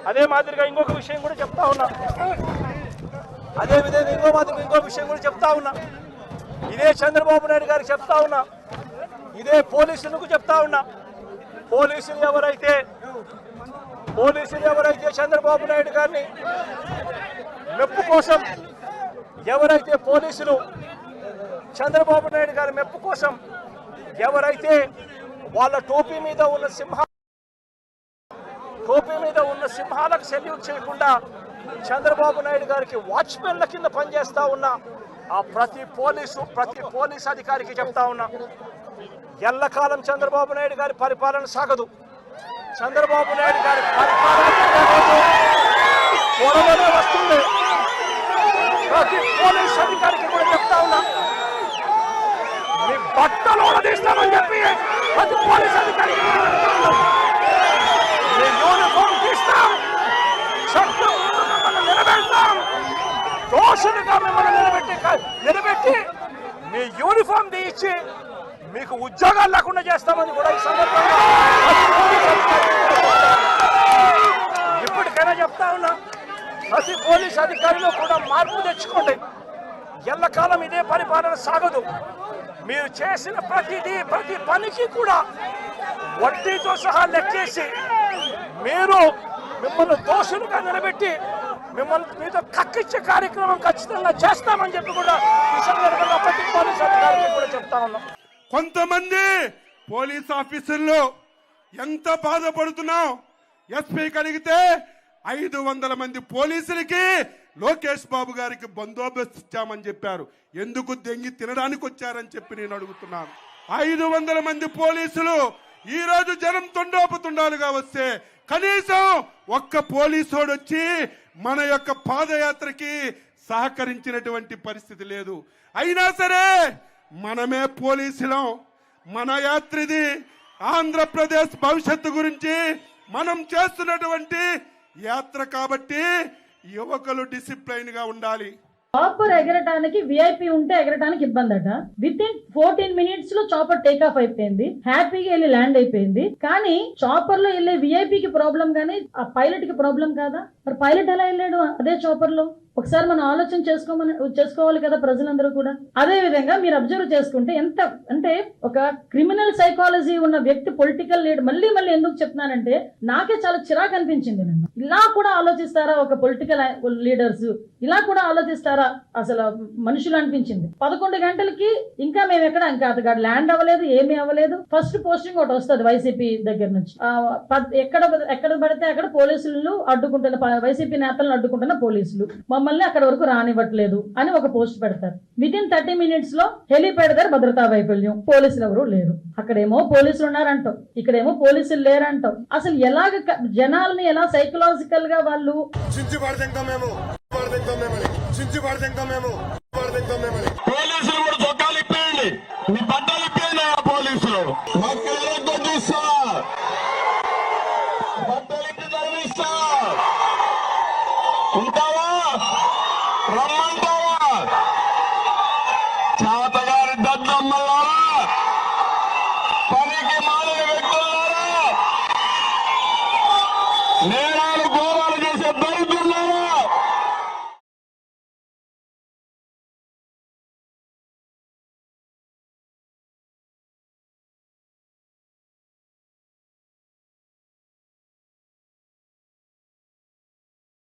అదే మాదిరిగా ఇంకొక విషయం కూడా చెప్తా ఉన్నా, అదే విధంగా ఇంకో విషయం కూడా చెప్తా ఉన్నా. ఇదే చంద్రబాబు నాయుడు గారికి చెప్తా ఉన్నా, ఇదే పోలీసులకు చెప్తా ఉన్నా. పోలీసులు ఎవరైతే చంద్రబాబు నాయుడు గారిని మెప్పు కోసం, ఎవరైతే పోలీసులు చంద్రబాబు నాయుడు గారి మెప్పు కోసం ఎవరైతే వాళ్ళ టోపీ మీద ఉన్న సింహాలకు సెల్యూట్ చేయకుండా చంద్రబాబు నాయుడు గారికి వాచ్మెన్ల కింద పనిచేస్తా ఉన్న ఆ ప్రతి పోలీస్ అధికారికి చెప్తా ఉన్నా, ఎల్లకాలం చంద్రబాబు నాయుడు గారి పరిపాలన సాగదు. చంద్రబాబు నాయుడు గారి పరిపాలన త్వరలోనే వస్తుంది. ప్రతి పోలీస్ అధికారికి కూడా చెప్తా ఉన్నా, మీ బట్టలు తీస్తామని చెప్పి ప్రతి పోలీస్ అధికారికి మీ యూనిఫామ్ తీస్తాం, చట్టం మిమ్మల్ని నిలబెడతాం, దోషులుగా మిమ్మల్ని నిలబెట్టి మీ యూనిఫామ్ తీయించి మీకు ఉద్యోగాలు లేకుండా చేస్తామని కూడా ఈ సందర్భంగా ఇప్పటికైనా చెప్తా ఉన్నా. ప్రతి పోలీస్ అధికారిలో కూడా మార్పు తెచ్చుకోండి. ఎల్లకాలం ఇదే పరిపాలన సాగదు. మీరు చేసిన ప్రతి పనికి కూడా వడ్డీతో సహా లెక్కేసి మిమ్మల్ని దోషులుగా నిలబెట్టి మీతో కక్కిచ్చే కార్యక్రమం ఖచ్చితంగా చేస్తామని చెప్పి కూడా ఈ సందర్భంగా ప్రతి పోలీస్ అధికారికి కూడా చెప్తా ఉన్నాం. కొంతమంది పోలీస్ ఆఫీసర్లు ఎంత బాధపడుతున్నాం. ఎస్పీకి అడిగితే 500 మంది పోలీసులకి లోకేష్ బాబు గారికి బందోబస్తు ఇచ్చామని చెప్పారు. ఎందుకు దెంగి తినడానికి వచ్చారని చెప్పి నేను అడుగుతున్నాను. 500 మంది పోలీసులు ఈ రోజు జనం తొండోపుతుండాలుగా వస్తే కనీసం ఒక్క పోలీసోడు వచ్చి మన యొక్క పాదయాత్రకి సహకరించినటువంటి పరిస్థితి లేదు. అయినా సరే మనమే పోలీసులం, మన యాత్రిది ఆంధ్రప్రదేశ్ భవిష్యత్తు గురించి మనం చేస్తున్నటువంటి యాత్ర కాబట్టి యువకులు డిసిప్లైన్ గా ఉండాలి. చాపర్ ఎగరటానికి విఐపి ఉంటే ఎగరటానికి ఇబ్బంది అట. విత్ ఇన్ 14 minutes లో చాపర్ టేక్ ఆఫ్ అయిపోయింది, హ్యాపీగా వెళ్ళి ల్యాండ్ అయిపోయింది. కానీ చాపర్ లో వెళ్ళే విఐపికి ప్రాబ్లం గానీ ఆ పైలట్ కి ప్రాబ్లం కాదా? మరి పైలట్ ఎలా వెళ్ళాడు అదే చాపర్ లో? ఒకసారి మనం ఆలోచన చేసుకోవాలి కదా ప్రజలందరూ కూడా. అదే విధంగా మీరు అబ్జర్వ్ చేసుకుంటే ఎంత అంటే ఒక క్రిమినల్ సైకాలజీ ఉన్న వ్యక్తి పొలిటికల్ లీడర్, మళ్ళీ ఎందుకు చెప్తున్నానంటే నాకే చాలా చిరాకు అనిపించింది. నిన్న ఇలా కూడా ఆలోచిస్తారా ఒక పొలిటికల్ లీడర్స్? ఇలా కూడా ఆలోచిస్తారా అసలు మనుషులు అనిపించింది. 11 గంటలకి ఇంకా మేము ఇంకా అతగాడు ల్యాండ్ అవ్వలేదు, ఏమీ అవ్వలేదు. ఫస్ట్ పోస్టింగ్ ఒకటి వస్తుంది వైసీపీ దగ్గర నుంచి. ఎక్కడ పడితే అక్కడ పోలీసులు అడ్డుకుంటున్న, వైసీపీ నేతలను అడ్డుకుంటున్న పోలీసులు మమ్మల్ని అక్కడ వరకు రానివ్వట్లేదు అని ఒక పోస్ట్ పెడతారు. విత్ ఇన్ 30 minutes లో హెలిప్యాడ్ దగ్గర భద్రతా వైఫల్యం, పోలీసులు ఎవరు లేరు. అక్కడేమో పోలీసులు ఉన్నారంటాం, ఇక్కడేమో పోలీసులు లేరంటాం. అసలు ఎలాగ జనాలని ఎలా సైకలాజికల్ గా వాళ్ళు పోలీసులు కూడా చొక్కాలు ఇప్పేయండి, మీ బట్టలు ఇప్పేయండి. పోలీసులు బట్టలు ఇప్పి చదివిస్తా ఉంటావా, రమ్మంటావా? చేత